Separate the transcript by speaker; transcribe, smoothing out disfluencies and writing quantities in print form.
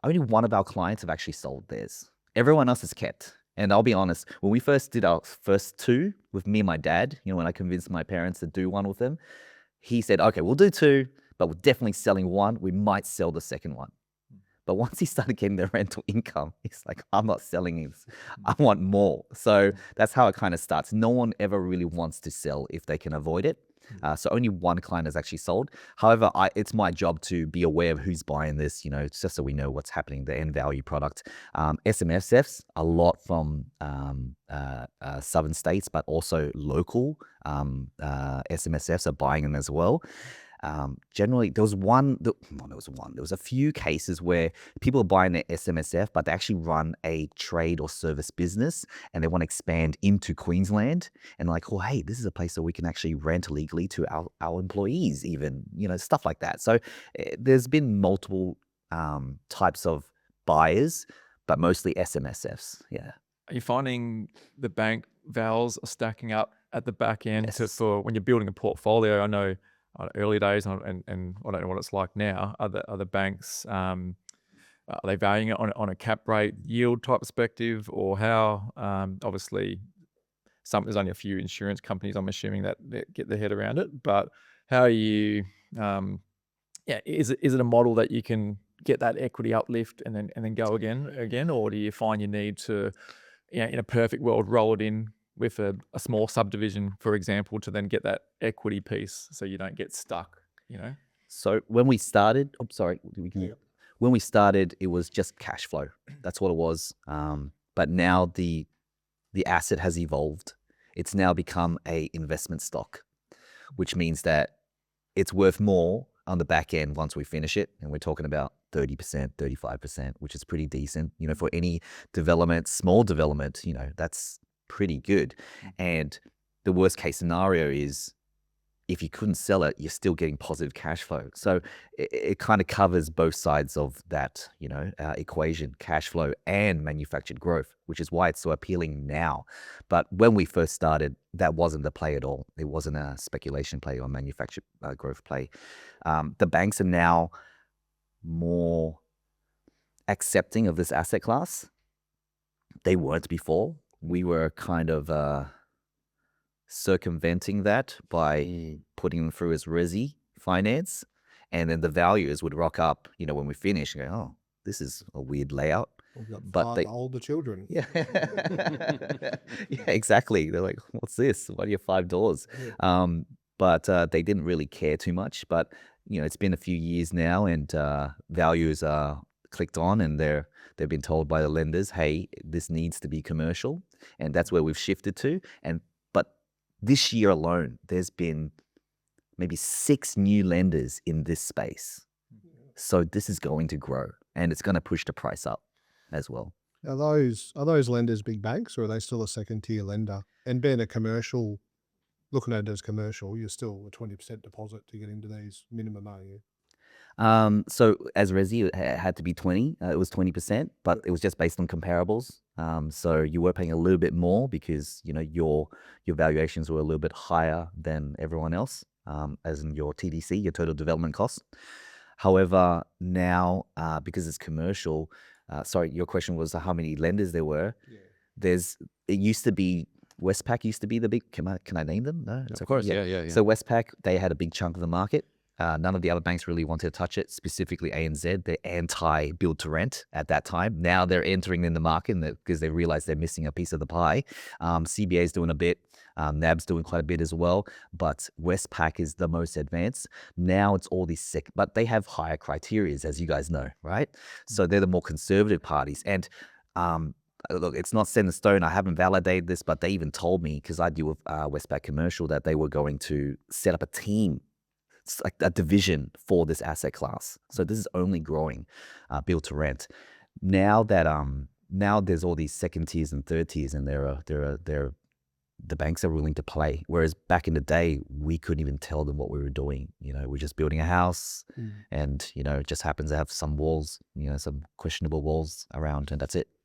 Speaker 1: only one of our clients have actually sold theirs. Everyone else is kept. And I'll be honest, when we first did our first two with me and my dad, when I convinced my parents to do one with them, he said, okay, we'll do two, but we're definitely selling one. We might sell the second one. But once he started getting the rental income, he's like, I'm not selling this. I want more. So that's how it kind of starts. No one ever really wants to sell if they can avoid it. So only one client has actually sold. However, it's my job to be aware of who's buying this, it's just so we know what's happening, the end value product. SMSFs, a lot from southern states, but also local SMSFs are buying them as well. Generally, there was a few cases where people are buying their SMSF, but they actually run a trade or service business and they want to expand into Queensland and like, oh, hey, this is a place where we can actually rent illegally to our employees even, stuff like that. So there's been multiple types of buyers, but mostly SMSFs. Yeah.
Speaker 2: Are you finding the bank vals are stacking up at the back end
Speaker 1: Yes.
Speaker 2: for when you're building a portfolio? I know early days and I don't know what it's like now. Are the banks, are they valuing it on a cap rate yield type perspective, or how? Obviously, there's only a few insurance companies, I'm assuming, that get their head around it. But how are you? Is it a model that you can get that equity uplift and then go again, or do you find you need to, in a perfect world, roll it in with a small subdivision, for example, to then get that equity piece so you don't get stuck,
Speaker 1: So when we started, when we started, it was just cash flow. That's what it was. But now the asset has evolved. It's now become a investment stock, which means that it's worth more on the back end once we finish it. And we're talking about 30%, 35%, which is pretty decent. For any development, small development, that's pretty good. And the worst case scenario is if you couldn't sell it, you're still getting positive cash flow. So it kind of covers both sides of that, equation, cash flow and manufactured growth, which is why it's so appealing now. But when we first started, that wasn't the play at all. It wasn't a speculation play or manufactured growth play. The banks are now more accepting of this asset class. They weren't before. We were kind of circumventing that by putting them through as resi finance, and then the values would rock up, when we finish and go, oh, this is a weird layout.
Speaker 3: We've got
Speaker 1: But they
Speaker 3: older children.
Speaker 1: Yeah. Yeah, exactly. They're like, what's this? What are your 5 doors? But they didn't really care too much. But it's been a few years now, and values are clicked on, and they've been told by the lenders, hey, this needs to be commercial, and that's where we've shifted to. But this year alone, there's been maybe 6 new lenders in this space. So this is going to grow, and it's going to push the price up as well.
Speaker 3: Are those lenders big banks, or are they still a second tier lender? And being a commercial, looking at it as commercial, you're still a 20% deposit to get into these minimum, are you?
Speaker 1: So as resi, it had to be 20. It was 20%, but it was just based on comparables. So you were paying a little bit more because your valuations were a little bit higher than everyone else, as in your TDC, your total development costs. However, now because it's commercial, sorry, your question was how many lenders there were. Yeah. It used to be Westpac used to be the big. Can I name them? No,
Speaker 2: of course. Yeah.
Speaker 1: So Westpac, they had a big chunk of the market. None of the other banks really wanted to touch it, specifically ANZ. They're anti-build to rent at that time. Now they're entering in the market because they realize they're missing a piece of the pie. CBA is doing a bit. NAB's doing quite a bit as well. But Westpac is the most advanced. Now it's all these but they have higher criteria, as you guys know, right? So they're the more conservative parties. And look, it's not set in stone. I haven't validated this, but they even told me, because I deal with Westpac Commercial, that they were going to set up a team. It's like a division for this asset class. So this is only growing, build to rent. Now that now there's all these second tiers and third tiers, and the banks are willing to play. Whereas back in the day, we couldn't even tell them what we were doing. We're just building a house, and it just happens to have some walls, some questionable walls around, and that's it.